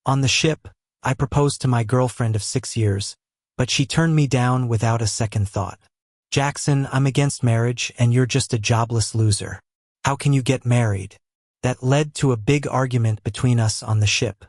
On the ship, I proposed to my girlfriend of 6 years, but she turned me down without a second thought. Jackson, I'm against marriage and you're just a jobless loser. How can you get married? That led to a big argument between us on the ship.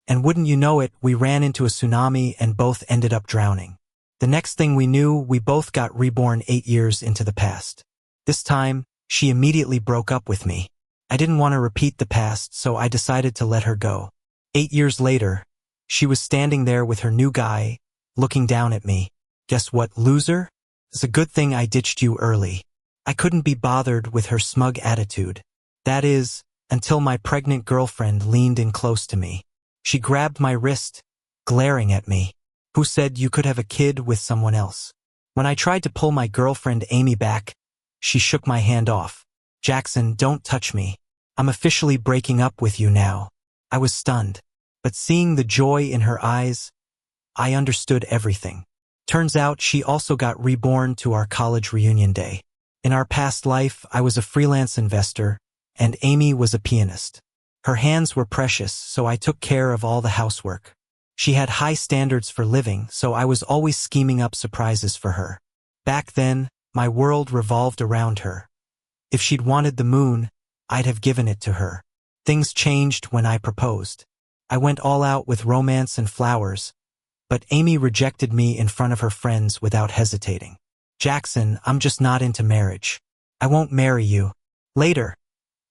And wouldn't you know it, we ran into a tsunami and both ended up drowning. The next thing we knew, we both got reborn 8 years into the past. This time, she immediately broke up with me. I didn't want to repeat the past, so I decided to let her go. 8 years later, she was standing there with her new guy, looking down at me. Guess what, loser? It's a good thing I ditched you early. I couldn't be bothered with her smug attitude. That is, until my pregnant girlfriend leaned in close to me. She grabbed my wrist, glaring at me. Who said you could have a kid with someone else? When I tried to pull my girlfriend Amy back, she shook my hand off. Jackson, don't touch me. I'm officially breaking up with you now. I was stunned, but seeing the joy in her eyes, I understood everything. Turns out she also got reborn to our college reunion day. In our past life, I was a freelance investor, and Amy was a pianist. Her hands were precious, so I took care of all the housework. She had high standards for living, so I was always scheming up surprises for her. Back then, my world revolved around her. If she'd wanted the moon, I'd have given it to her. Things changed when I proposed. I went all out with romance and flowers, but Amy rejected me in front of her friends without hesitating. Jackson, I'm just not into marriage. I won't marry you. Later,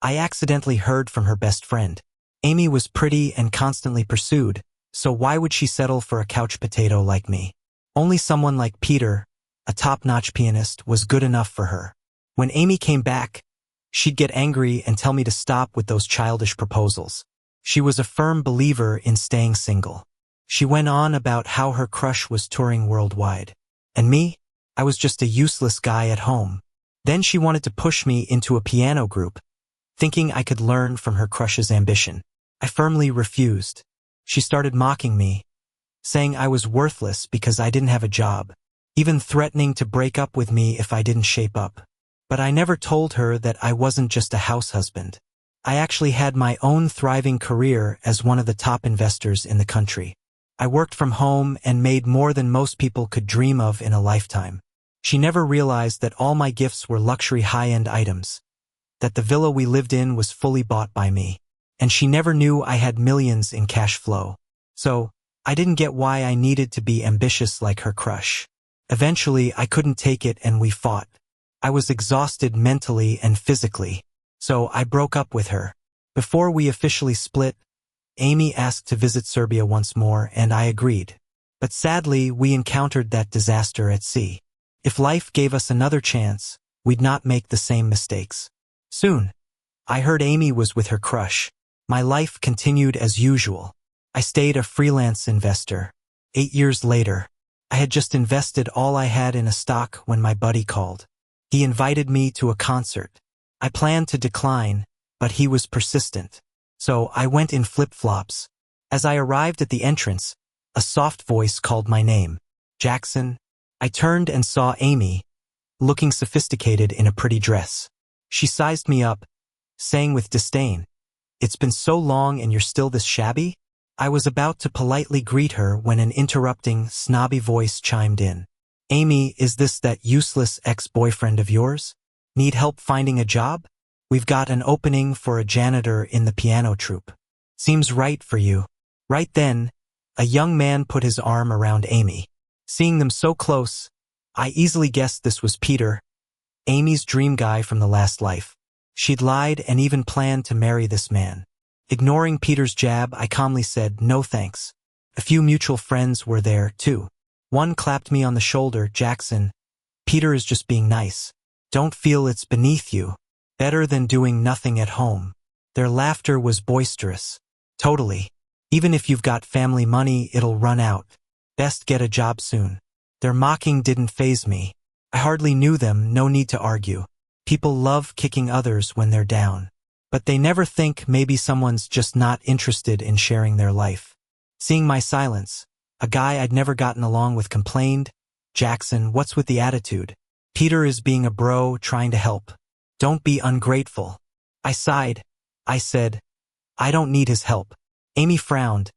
I accidentally heard from her best friend. Amy was pretty and constantly pursued, so why would she settle for a couch potato like me? Only someone like Peter, a top-notch pianist, was good enough for her. When Amy came back, she'd get angry and tell me to stop with those childish proposals. She was a firm believer in staying single. She went on about how her crush was touring worldwide. And me? I was just a useless guy at home. Then she wanted to push me into a piano group, thinking I could learn from her crush's ambition. I firmly refused. She started mocking me, saying I was worthless because I didn't have a job, even threatening to break up with me if I didn't shape up. But I never told her that I wasn't just a house husband. I actually had my own thriving career as one of the top investors in the country. I worked from home and made more than most people could dream of in a lifetime. She never realized that all my gifts were luxury high-end items, that the villa we lived in was fully bought by me, and she never knew I had millions in cash flow. So, I didn't get why I needed to be ambitious like her crush. Eventually, I couldn't take it and we fought. I was exhausted mentally and physically, so I broke up with her. Before we officially split, Amy asked to visit Serbia once more and I agreed. But sadly, we encountered that disaster at sea. If life gave us another chance, we'd not make the same mistakes. Soon, I heard Amy was with her crush. My life continued as usual. I stayed a freelance investor. 8 years later, I had just invested all I had in a stock when my buddy called. He invited me to a concert. I planned to decline, but he was persistent. So I went in flip-flops. As I arrived at the entrance, a soft voice called my name. Jackson. I turned and saw Amy, looking sophisticated in a pretty dress. She sized me up, saying with disdain, "It's been so long and you're still this shabby?" I was about to politely greet her when an interrupting, snobby voice chimed in. "Amy, is this that useless ex-boyfriend of yours? Need help finding a job? We've got an opening for a janitor in the piano troupe. Seems right for you." Right then, a young man put his arm around Amy. Seeing them so close, I easily guessed this was Peter, Amy's dream guy from the last life. She'd lied and even planned to marry this man. Ignoring Peter's jab, I calmly said, "No thanks." A few mutual friends were there, too. One clapped me on the shoulder. "Jackson, Peter is just being nice. Don't feel it's beneath you. Better than doing nothing at home." Their laughter was boisterous. "Totally. Even if you've got family money, it'll run out. Best get a job soon." Their mocking didn't faze me. I hardly knew them, no need to argue. People love kicking others when they're down. But they never think maybe someone's just not interested in sharing their life. Seeing my silence, a guy I'd never gotten along with complained, "Jackson, what's with the attitude? Peter is being a bro, trying to help. Don't be ungrateful." I sighed. I said, "I don't need his help." Amy frowned,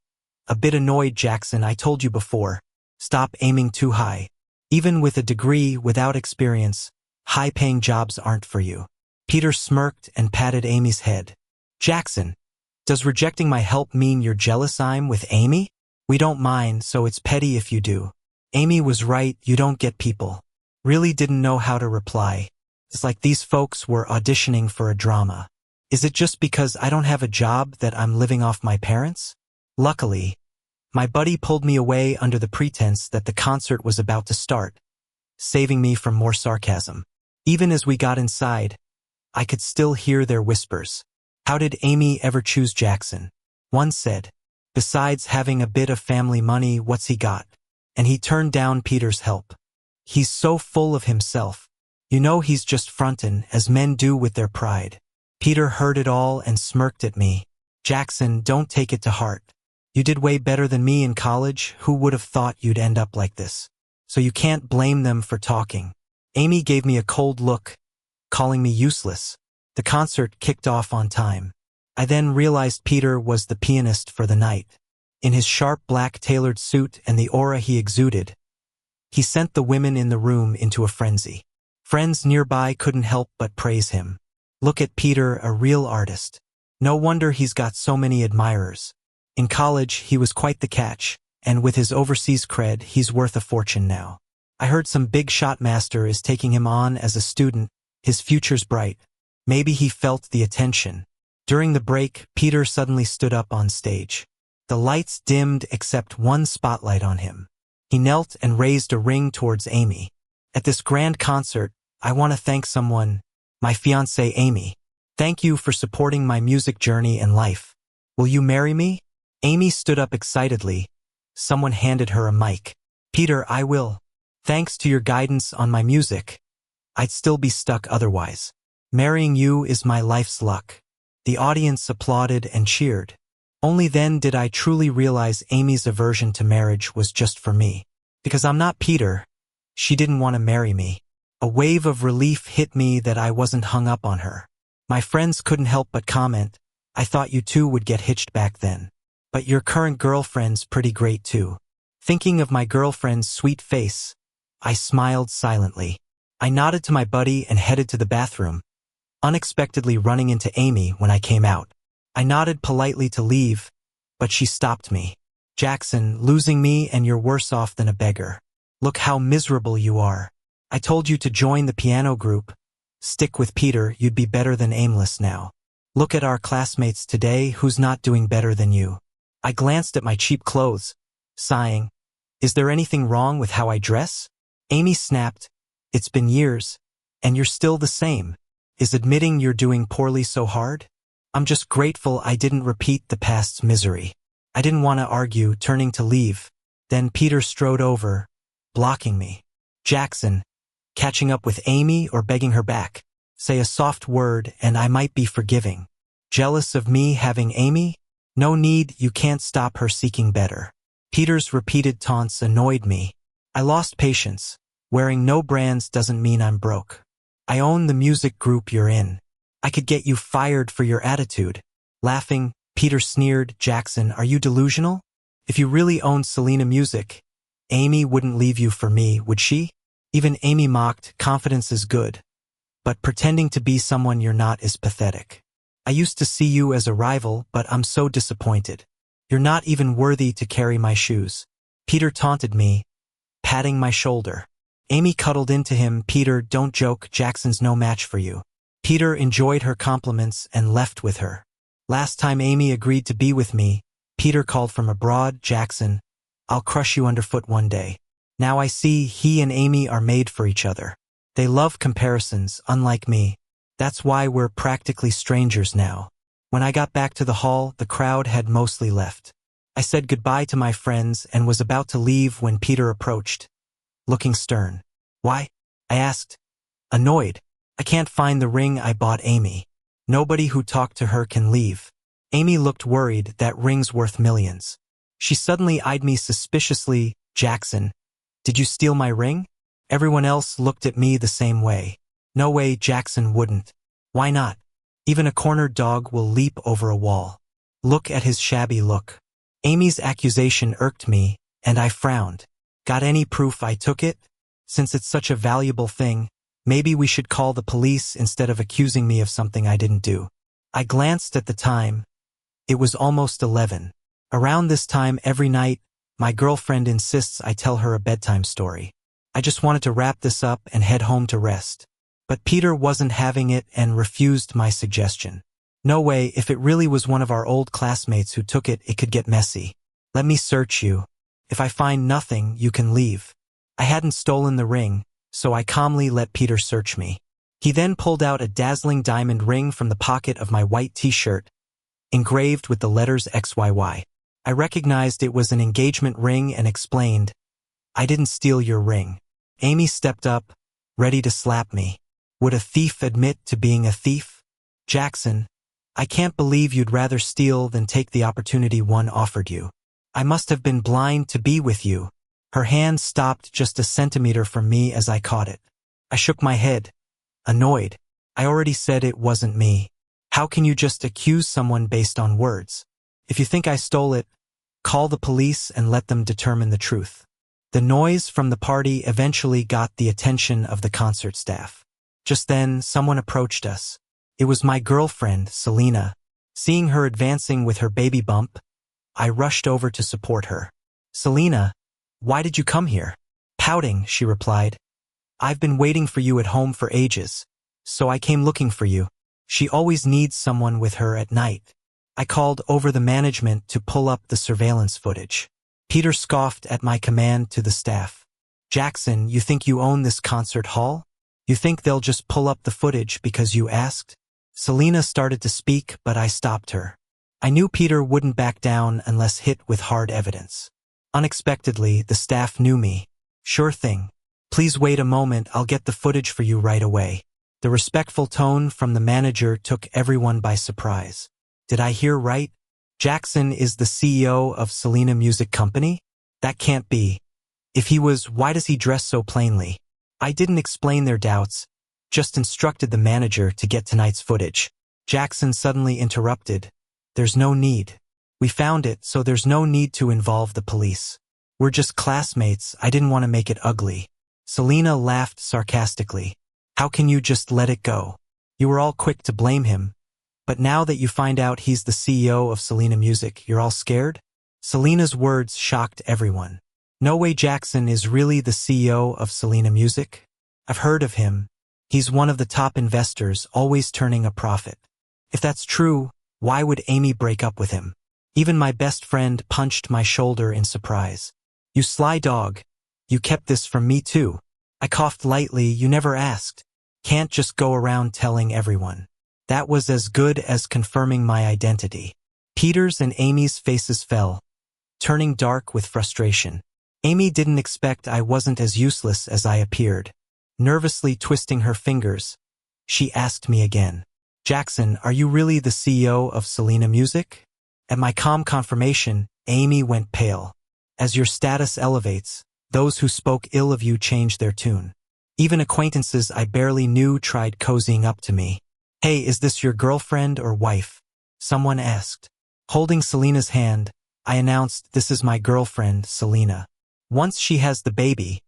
A bit annoyed, Jackson, I told you before. Stop aiming too high. Even with a degree, without experience, high-paying jobs aren't for you. Peter smirked and patted Amy's head. Jackson, does rejecting my help mean you're jealous I'm with Amy? We don't mind, so it's petty if you do. Amy was right, you don't get people. Really didn't know how to reply. It's like these folks were auditioning for a drama. Is it just because I don't have a job that I'm living off my parents? Luckily, my buddy pulled me away under the pretense that the concert was about to start, saving me from more sarcasm. Even as we got inside, I could still hear their whispers. How did Amy ever choose Jackson? One said, besides having a bit of family money, what's he got? And he turned down Peter's help. He's so full of himself. You know he's just frontin', as men do with their pride. Peter heard it all and smirked at me. Jackson, don't take it to heart. You did way better than me in college. Who would have thought you'd end up like this? So you can't blame them for talking. Amy gave me a cold look, calling me useless. The concert kicked off on time. I then realized Peter was the pianist for the night. In his sharp black tailored suit and the aura he exuded, he sent the women in the room into a frenzy. Friends nearby couldn't help but praise him. Look at Peter, a real artist. No wonder he's got so many admirers. In college, he was quite the catch, and with his overseas cred, he's worth a fortune now. I heard some big shot master is taking him on as a student. His future's bright. Maybe he felt the attention. During the break, Peter suddenly stood up on stage. The lights dimmed except one spotlight on him. He knelt and raised a ring towards Amy. At this grand concert, I want to thank someone, my fiancée Amy. Thank you for supporting my music journey and life. Will you marry me? Amy stood up excitedly. Someone handed her a mic. Peter, I will. Thanks to your guidance on my music, I'd still be stuck otherwise. Marrying you is my life's luck. The audience applauded and cheered. Only then did I truly realize Amy's aversion to marriage was just for me. Because I'm not Peter, she didn't want to marry me. A wave of relief hit me that I wasn't hung up on her. My friends couldn't help but comment, I thought you two would get hitched back then. But your current girlfriend's pretty great too. Thinking of my girlfriend's sweet face, I smiled silently. I nodded to my buddy and headed to the bathroom, unexpectedly running into Amy when I came out. I nodded politely to leave, but she stopped me. Jackson, losing me and you're worse off than a beggar. Look how miserable you are. I told you to join the piano group. Stick with Peter, you'd be better than aimless now. Look at our classmates today, who's not doing better than you. I glanced at my cheap clothes, sighing. Is there anything wrong with how I dress? Amy snapped, it's been years, and you're still the same. Is admitting you're doing poorly so hard? I'm just grateful I didn't repeat the past's misery. I didn't want to argue, turning to leave. Then Peter strode over, blocking me. Jackson, catching up with Amy or begging her back? Say a soft word and I might be forgiving. Jealous of me having Amy? No need, you can't stop her seeking better. Peter's repeated taunts annoyed me. I lost patience. Wearing no brands doesn't mean I'm broke. I own the music group you're in. I could get you fired for your attitude. Laughing, Peter sneered, Jackson, are you delusional? If you really owned Selena music, Amy wouldn't leave you for me, would she? Even Amy mocked, confidence is good. But pretending to be someone you're not is pathetic. I used to see you as a rival, but I'm so disappointed. You're not even worthy to carry my shoes. Peter taunted me, patting my shoulder. Amy cuddled into him, Peter, don't joke, Jackson's no match for you. Peter enjoyed her compliments and left with her. Last time Amy agreed to be with me, Peter called from abroad, Jackson, I'll crush you underfoot one day. Now I see he and Amy are made for each other. They love comparisons, unlike me. That's why we're practically strangers now. When I got back to the hall, the crowd had mostly left. I said goodbye to my friends and was about to leave when Peter approached, looking stern. Why? I asked, annoyed. I can't find the ring I bought Amy. Nobody who talked to her can leave. Amy looked worried, that ring's worth millions. She suddenly eyed me suspiciously, Jackson, did you steal my ring? Everyone else looked at me the same way. No way, Jackson wouldn't. Why not? Even a cornered dog will leap over a wall. Look at his shabby look. Amy's accusation irked me, and I frowned. Got any proof I took it? Since it's such a valuable thing, maybe we should call the police instead of accusing me of something I didn't do. I glanced at the time. It was almost 11. Around this time every night, my girlfriend insists I tell her a bedtime story. I just wanted to wrap this up and head home to rest. But Peter wasn't having it and refused my suggestion. No way, if it really was one of our old classmates who took it, it could get messy. Let me search you. If I find nothing, you can leave. I hadn't stolen the ring, so I calmly let Peter search me. He then pulled out a dazzling diamond ring from the pocket of my white t-shirt, engraved with the letters XYY. I recognized it was an engagement ring and explained, "I didn't steal your ring." Amy stepped up, ready to slap me. Would a thief admit to being a thief? Jackson, I can't believe you'd rather steal than take the opportunity one offered you. I must have been blind to be with you. Her hand stopped just a centimeter from me as I caught it. I shook my head, annoyed. I already said it wasn't me. How can you just accuse someone based on words? If you think I stole it, call the police and let them determine the truth. The noise from the party eventually got the attention of the concert staff. Just then, someone approached us. It was my girlfriend, Selena. Seeing her advancing with her baby bump, I rushed over to support her. "Selena, why did you come here?" Pouting, she replied, "I've been waiting for you at home for ages, so I came looking for you. She always needs someone with her at night." I called over the management to pull up the surveillance footage. Peter scoffed at my command to the staff. "Jackson, you think you own this concert hall? You think they'll just pull up the footage because you asked?" Selena started to speak, but I stopped her. I knew Peter wouldn't back down unless hit with hard evidence. Unexpectedly, the staff knew me. "Sure thing. Please wait a moment, I'll get the footage for you right away." The respectful tone from the manager took everyone by surprise. Did I hear right? Jackson is the CEO of Selena Music Company? That can't be. If he was, why does he dress so plainly? I didn't explain their doubts, just instructed the manager to get tonight's footage. Jackson suddenly interrupted. "There's no need. We found it, so there's no need to involve the police. We're just classmates, I didn't want to make it ugly." Selena laughed sarcastically. "How can you just let it go? You were all quick to blame him. But now that you find out he's the CEO of Selena Music, you're all scared?" Selena's words shocked everyone. "No way, Jackson is really the CEO of Selena Music? I've heard of him. He's one of the top investors, always turning a profit. If that's true, why would Amy break up with him?" Even my best friend punched my shoulder in surprise. "You sly dog. You kept this from me too." I coughed lightly. "You never asked. Can't just go around telling everyone." That was as good as confirming my identity. Peter's and Amy's faces fell, turning dark with frustration. Amy didn't expect I wasn't as useless as I appeared. Nervously twisting her fingers, she asked me again, "Jackson, are you really the CEO of Selena Music?" At my calm confirmation, Amy went pale. As your status elevates, those who spoke ill of you change their tune. Even acquaintances I barely knew tried cozying up to me. "Hey, is this your girlfriend or wife?" someone asked. Holding Selena's hand, I announced, "This is my girlfriend, Selena. Once she has the baby,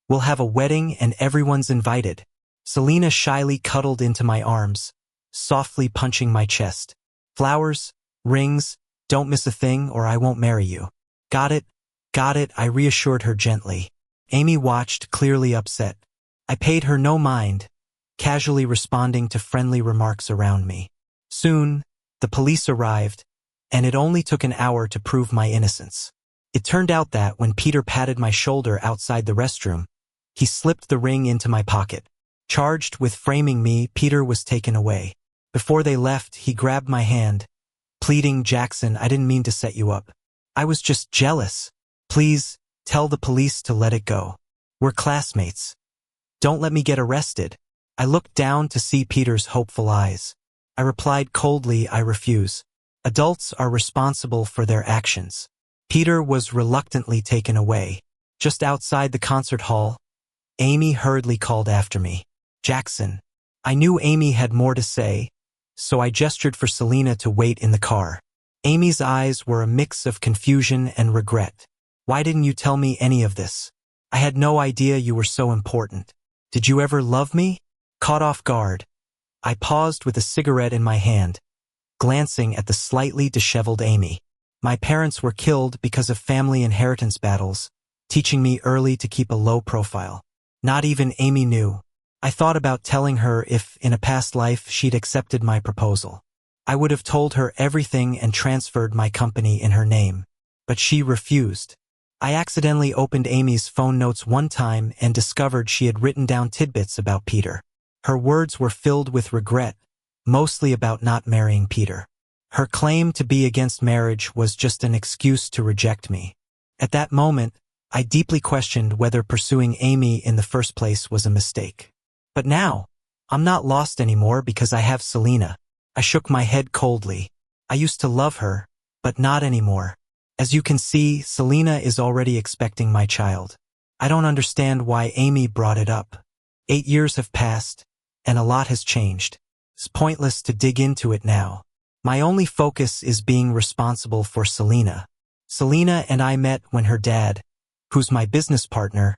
we'll have a wedding and everyone's invited." Selena shyly cuddled into my arms, softly punching my chest. "Flowers, rings, don't miss a thing or I won't marry you." Got it, I reassured her gently. Amy watched, clearly upset. I paid her no mind, casually responding to friendly remarks around me. Soon, the police arrived, and it only took an hour to prove my innocence. It turned out that when Peter patted my shoulder outside the restroom, he slipped the ring into my pocket. Charged with framing me, Peter was taken away. Before they left, he grabbed my hand, pleading, "Jackson, I didn't mean to set you up. I was just jealous. Please, tell the police to let it go. We're classmates. Don't let me get arrested." I looked down to see Peter's hopeful eyes. I replied coldly, "I refuse. Adults are responsible for their actions." Peter was reluctantly taken away. Just outside the concert hall, Amy hurriedly called after me, "Jackson." I knew Amy had more to say, so I gestured for Selena to wait in the car. Amy's eyes were a mix of confusion and regret. Why didn't you tell me any of this? I had no idea you were so important. Did you ever love me? Caught off guard, I paused with a cigarette in my hand, glancing at the slightly disheveled Amy. My parents were killed because of family inheritance battles, teaching me early to keep a low profile. Not even Amy knew. I thought about telling her if, in a past life, she'd accepted my proposal. I would have told her everything and transferred my company in her name. But she refused. I accidentally opened Amy's phone notes one time and discovered she had written down tidbits about Peter. Her words were filled with regret, mostly about not marrying Peter. Her claim to be against marriage was just an excuse to reject me. At that moment, I deeply questioned whether pursuing Amy in the first place was a mistake. But now, I'm not lost anymore because I have Selena. I shook my head coldly. I used to love her, but not anymore. As you can see, Selena is already expecting my child. I don't understand why Amy brought it up. 8 years have passed, and a lot has changed. It's pointless to dig into it now. My only focus is being responsible for Selena. Selena and I met when her dad, who's my business partner,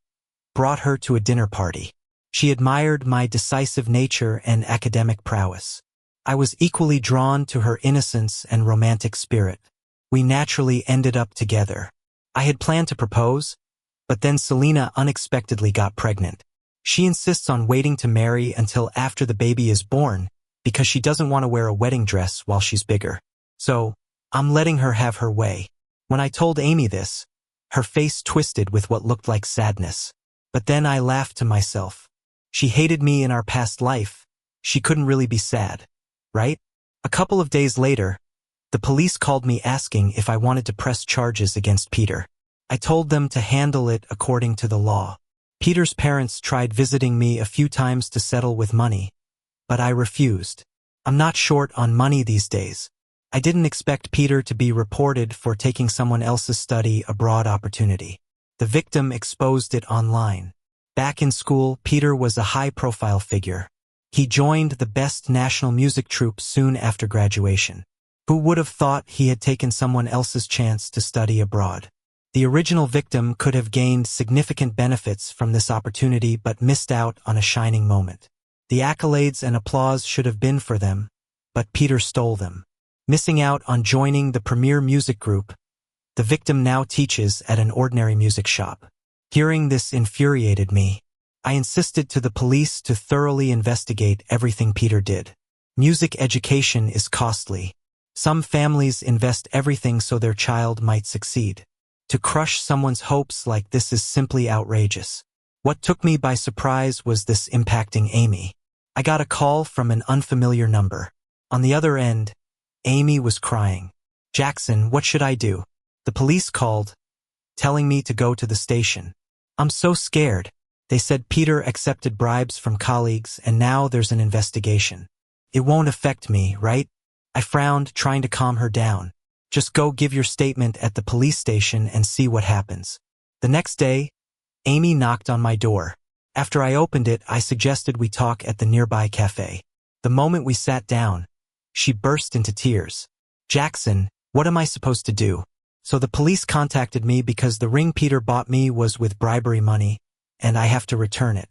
brought her to a dinner party. She admired my decisive nature and academic prowess. I was equally drawn to her innocence and romantic spirit. We naturally ended up together. I had planned to propose, but then Selena unexpectedly got pregnant. She insists on waiting to marry until after the baby is born because she doesn't want to wear a wedding dress while she's bigger. So, I'm letting her have her way. When I told Amy this, her face twisted with what looked like sadness. But then I laughed to myself. She hated me in our past life. She couldn't really be sad, right? A couple of days later, the police called me asking if I wanted to press charges against Peter. I told them to handle it according to the law. Peter's parents tried visiting me a few times to settle with money, but I refused. I'm not short on money these days. I didn't expect Peter to be reported for taking someone else's study abroad opportunity. The victim exposed it online. Back in school, Peter was a high-profile figure. He joined the best national music troupe soon after graduation. Who would have thought he had taken someone else's chance to study abroad? The original victim could have gained significant benefits from this opportunity but missed out on a shining moment. The accolades and applause should have been for them, but Peter stole them. Missing out on joining the premier music group, the victim now teaches at an ordinary music shop. Hearing this infuriated me. I insisted to the police to thoroughly investigate everything Peter did. Music education is costly. Some families invest everything so their child might succeed. To crush someone's hopes like this is simply outrageous. What took me by surprise was this impacting Amy. I got a call from an unfamiliar number. On the other end, Amy was crying. "Jackson, what should I do?" The police called, telling me to go to the station. I'm so scared. They said Peter accepted bribes from colleagues and now there's an investigation. It won't affect me, right? I frowned, trying to calm her down. Just go give your statement at the police station and see what happens. The next day, Amy knocked on my door. After I opened it, I suggested we talk at the nearby cafe. The moment we sat down, she burst into tears. "Jackson, what am I supposed to do?" So the police contacted me because the ring Peter bought me was with bribery money, and I have to return it.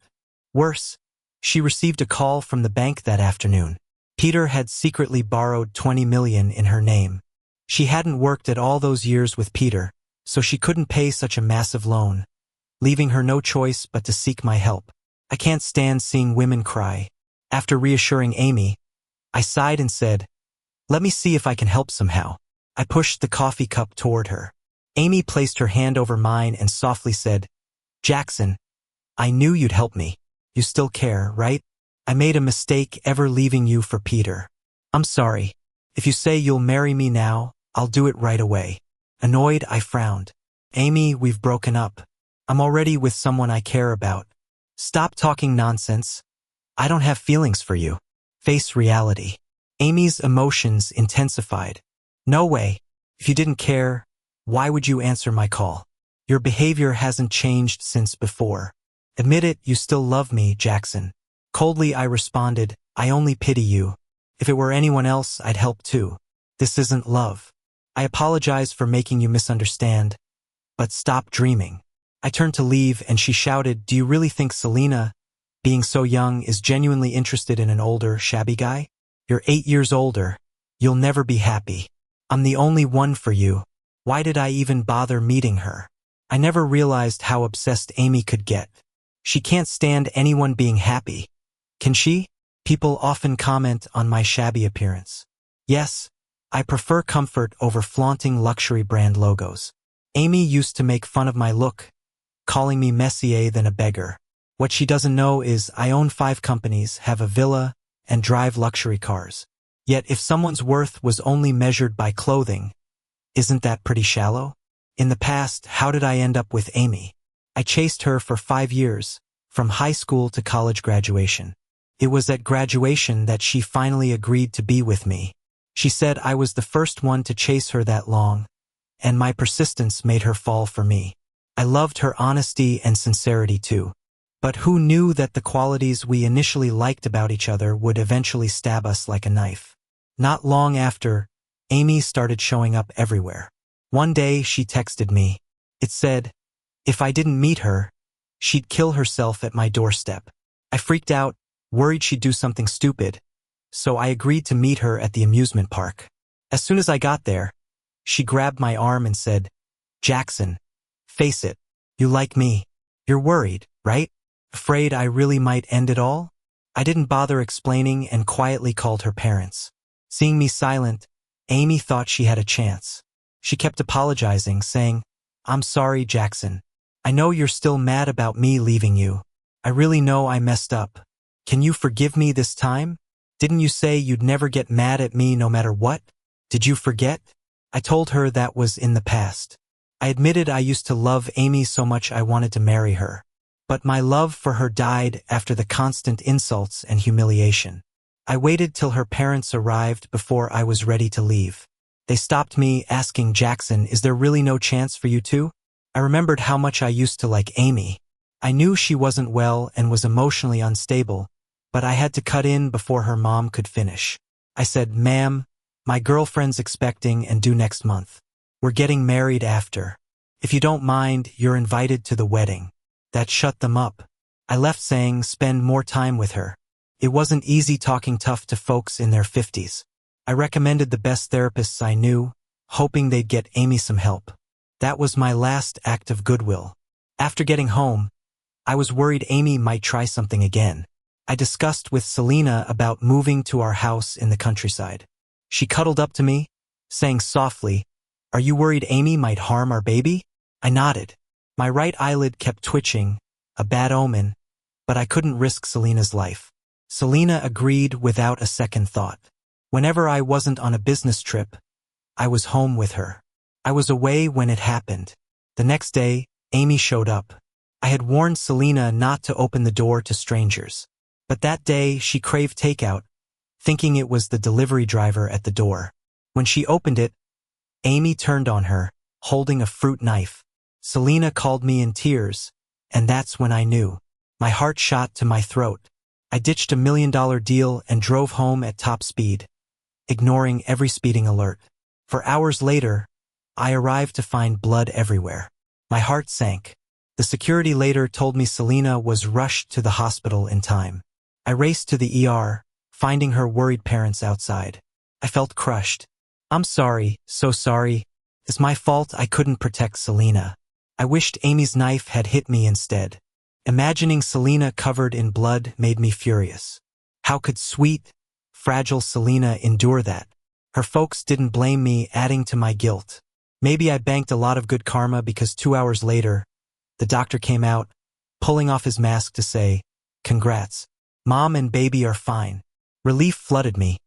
Worse, she received a call from the bank that afternoon. Peter had secretly borrowed $20 million in her name. She hadn't worked at all those years with Peter, so she couldn't pay such a massive loan, leaving her no choice but to seek my help. I can't stand seeing women cry. After reassuring Amy, I sighed and said, "Let me see if I can help somehow." I pushed the coffee cup toward her. Amy placed her hand over mine and softly said, "Jackson, I knew you'd help me. You still care, right? I made a mistake ever leaving you for Peter. I'm sorry. If you say you'll marry me now, I'll do it right away." Annoyed, I frowned. "Amy, we've broken up. I'm already with someone I care about. Stop talking nonsense. I don't have feelings for you. Face reality." Amy's emotions intensified. "No way. If you didn't care, why would you answer my call? Your behavior hasn't changed since before. Admit it, you still love me, Jackson." Coldly I responded, "I only pity you. If it were anyone else, I'd help too. This isn't love." I apologize for making you misunderstand, but stop dreaming. I turned to leave and she shouted, do you really think Selena, being so young, is genuinely interested in an older, shabby guy? You're 8 years older. You'll never be happy. I'm the only one for you. Why did I even bother meeting her? I never realized how obsessed Amy could get. She can't stand anyone being happy. Can she? People often comment on my shabby appearance. Yes, I prefer comfort over flaunting luxury brand logos. Amy used to make fun of my look, calling me messier than a beggar. What she doesn't know is I own 5 companies, have a villa, and drive luxury cars. Yet if someone's worth was only measured by clothing, isn't that pretty shallow? In the past, how did I end up with Amy? I chased her for 5 years, from high school to college graduation. It was at graduation that she finally agreed to be with me. She said I was the first one to chase her that long, and my persistence made her fall for me. I loved her honesty and sincerity too. But who knew that the qualities we initially liked about each other would eventually stab us like a knife? Not long after, Amy started showing up everywhere. One day she texted me. It said, if I didn't meet her, she'd kill herself at my doorstep. I freaked out, worried she'd do something stupid, so I agreed to meet her at the amusement park. As soon as I got there, she grabbed my arm and said, Jackson, face it, you like me. You're worried, right? Afraid I really might end it all? I didn't bother explaining and quietly called her parents. Seeing me silent, Amy thought she had a chance. She kept apologizing, saying, I'm sorry, Jackson. I know you're still mad about me leaving you. I really know I messed up. Can you forgive me this time? Didn't you say you'd never get mad at me no matter what? Did you forget? I told her that was in the past. I admitted I used to love Amy so much I wanted to marry her. But my love for her died after the constant insults and humiliation. I waited till her parents arrived before I was ready to leave. They stopped me, asking, Jackson, is there really no chance for you two? I remembered how much I used to like Amy. I knew she wasn't well and was emotionally unstable, but I had to cut in before her mom could finish. I said, ma'am, my girlfriend's expecting and due next month. We're getting married after. If you don't mind, you're invited to the wedding. That shut them up. I left saying, spend more time with her. It wasn't easy talking tough to folks in their 50s. I recommended the best therapists I knew, hoping they'd get Amy some help. That was my last act of goodwill. After getting home, I was worried Amy might try something again. I discussed with Selena about moving to our house in the countryside. She cuddled up to me, saying softly, are you worried Amy might harm our baby? I nodded. My right eyelid kept twitching, a bad omen, but I couldn't risk Selena's life. Selena agreed without a second thought. Whenever I wasn't on a business trip, I was home with her. I was away when it happened. The next day, Amy showed up. I had warned Selena not to open the door to strangers. But that day, she craved takeout, thinking it was the delivery driver at the door. When she opened it, Amy turned on her, holding a fruit knife. Selena called me in tears, and that's when I knew. My heart shot to my throat. I ditched $1 million deal and drove home at top speed, ignoring every speeding alert. For hours later, I arrived to find blood everywhere. My heart sank. The security later told me Selena was rushed to the hospital in time. I raced to the ER, finding her worried parents outside. I felt crushed. I'm sorry, so sorry. It's my fault I couldn't protect Selena. I wished Amy's knife had hit me instead. Imagining Selena covered in blood made me furious. How could sweet, fragile Selena endure that? Her folks didn't blame me, adding to my guilt. Maybe I banked a lot of good karma because 2 hours later, the doctor came out, pulling off his mask to say, congrats. Mom and baby are fine. Relief flooded me,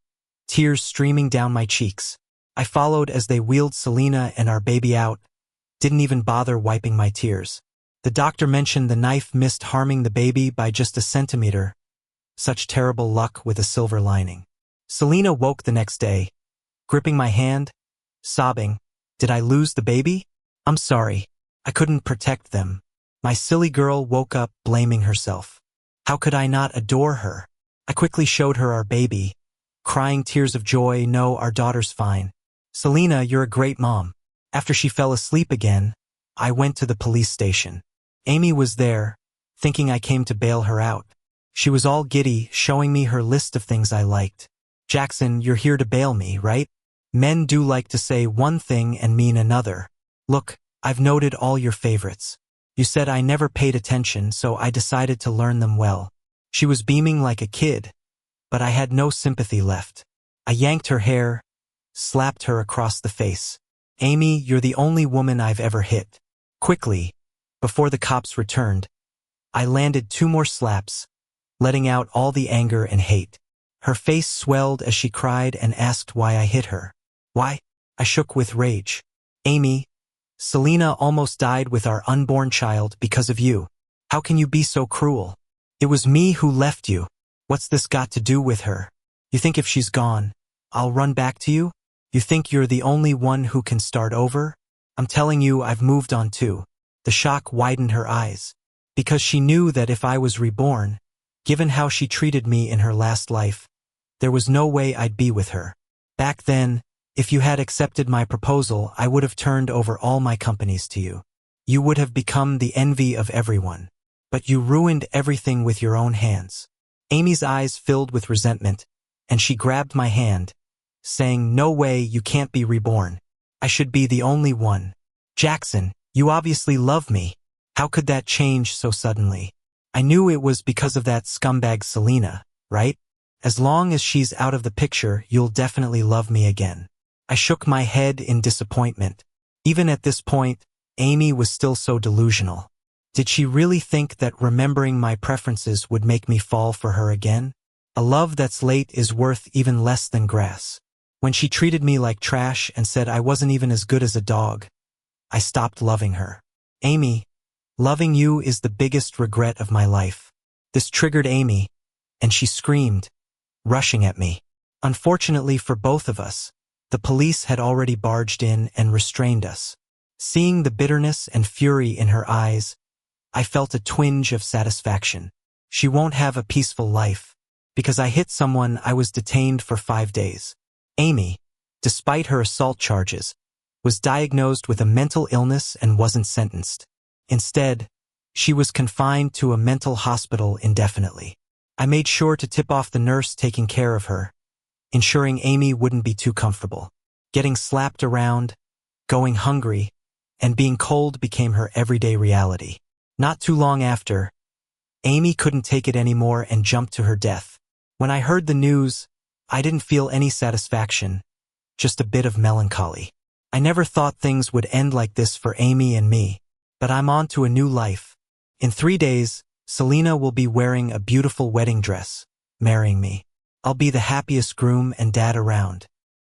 tears streaming down my cheeks. I followed as they wheeled Selena and our baby out, didn't even bother wiping my tears. The doctor mentioned the knife missed harming the baby by just a centimeter. Such terrible luck with a silver lining. Selena woke the next day, gripping my hand, sobbing, did I lose the baby? I'm sorry. I couldn't protect them. My silly girl woke up blaming herself. How could I not adore her? I quickly showed her our baby, crying tears of joy, no, our daughter's fine. Selena, you're a great mom. After she fell asleep again, I went to the police station. Amy was there, thinking I came to bail her out. She was all giddy, showing me her list of things I liked. Jackson, you're here to bail me, right? Men do like to say one thing and mean another. Look, I've noted all your favorites. You said I never paid attention, so I decided to learn them well. She was beaming like a kid, but I had no sympathy left. I yanked her hair, slapped her across the face. Amy, you're the only woman I've ever hit. Quickly, before the cops returned, I landed 2 more slaps, letting out all the anger and hate. Her face swelled as she cried and asked why I hit her. Why? I shook with rage. Amy, Selena almost died with our unborn child because of you. How can you be so cruel? It was me who left you. What's this got to do with her? You think if she's gone, I'll run back to you? You think you're the only one who can start over? I'm telling you, I've moved on too. The shock widened her eyes. Because she knew that if I was reborn, given how she treated me in her last life, there was no way I'd be with her. Back then, if you had accepted my proposal, I would have turned over all my companies to you. You would have become the envy of everyone. But you ruined everything with your own hands. Amy's eyes filled with resentment, and she grabbed my hand, saying, no way, you can't be reborn. I should be the only one. Jackson, you obviously love me. How could that change so suddenly? I knew it was because of that scumbag Selena, right? As long as she's out of the picture, you'll definitely love me again. I shook my head in disappointment. Even at this point, Amy was still so delusional. Did she really think that remembering my preferences would make me fall for her again? A love that's late is worth even less than grass. When she treated me like trash and said I wasn't even as good as a dog, I stopped loving her. Amy, loving you is the biggest regret of my life. This triggered Amy, and she screamed, rushing at me. Unfortunately for both of us, the police had already barged in and restrained us. Seeing the bitterness and fury in her eyes, I felt a twinge of satisfaction. She won't have a peaceful life. Because I hit someone, I was detained for 5 days. Amy, despite her assault charges, was diagnosed with a mental illness and wasn't sentenced. Instead, she was confined to a mental hospital indefinitely. I made sure to tip off the nurse taking care of her, ensuring Amy wouldn't be too comfortable. Getting slapped around, going hungry, and being cold became her everyday reality. Not too long after, Amy couldn't take it anymore and jumped to her death. When I heard the news, I didn't feel any satisfaction, just a bit of melancholy. I never thought things would end like this for Amy and me, but I'm on to a new life. In 3 days, Selena will be wearing a beautiful wedding dress, marrying me. I'll be the happiest groom and dad around.